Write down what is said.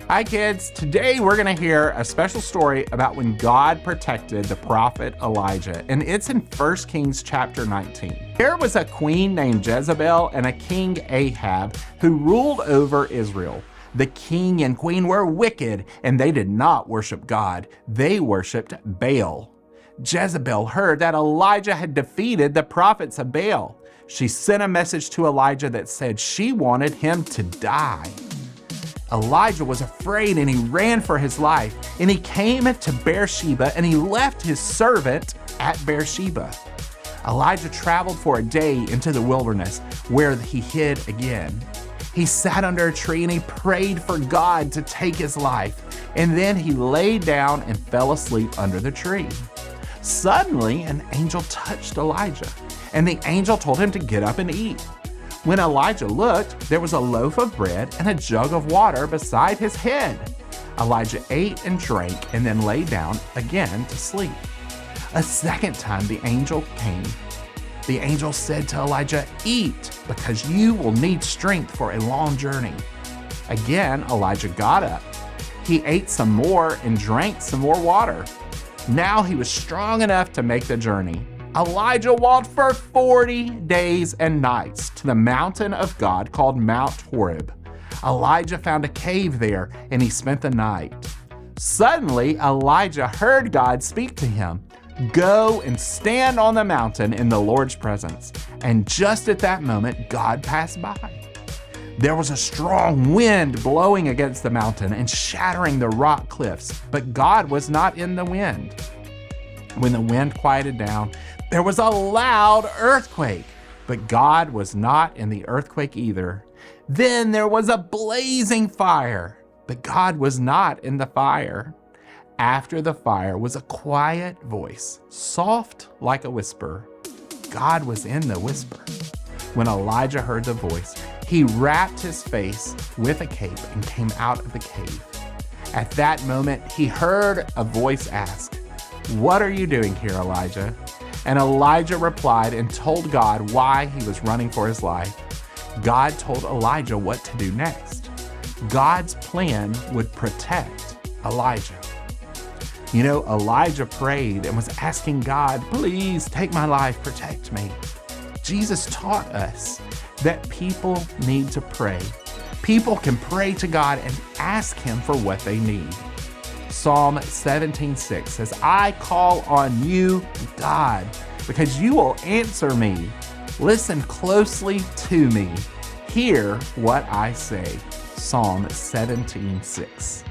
Hi kids, today we're going to hear a special story about when God protected the prophet Elijah, and it's in 1 Kings chapter 19. There was a queen named Jezebel and a king Ahab who ruled over Israel. The king and queen were wicked, and they did not worship God. They worshiped Baal. Jezebel heard that Elijah had defeated the prophets of Baal. She sent a message to Elijah that said she wanted him to die. Elijah was afraid and he ran for his life, and he came to Beersheba and he left his servant at Beersheba. Elijah traveled for a day into the wilderness where he hid again. He sat under a tree and he prayed for God to take his life, and then he laid down and fell asleep under the tree. Suddenly, an angel touched Elijah, and the angel told him to get up and eat. When Elijah looked, there was a loaf of bread and a jug of water beside his head. Elijah ate and drank and then lay down again to sleep. A second time the angel came. The angel said to Elijah, "Eat, because you will need strength for a long journey." Again, Elijah got up. He ate some more and drank some more water. Now he was strong enough to make the journey. Elijah walked for 40 days and nights to the mountain of God called Mount Horeb. Elijah found a cave there and he spent the night. Suddenly, Elijah heard God speak to him, "Go and stand on the mountain in the Lord's presence." And just at that moment, God passed by. There was a strong wind blowing against the mountain and shattering the rock cliffs, but God was not in the wind. When the wind quieted down, there was a loud earthquake, but God was not in the earthquake either. Then there was a blazing fire, but God was not in the fire. After the fire was a quiet voice, soft like a whisper. God was in the whisper. When Elijah heard the voice, he wrapped his face with a cape and came out of the cave. At that moment, he heard a voice ask, "What are you doing here, Elijah?" And Elijah replied and told God why he was running for his life. God told Elijah what to do next. God's plan would protect Elijah. You know, Elijah prayed and was asking God, "Please take my life, protect me." Jesus taught us that people need to pray. People can pray to God and ask him for what they need. Psalm 17:6 says, "I call on you, God, because you will answer me. Listen closely to me. Hear what I say." Psalm 17:6.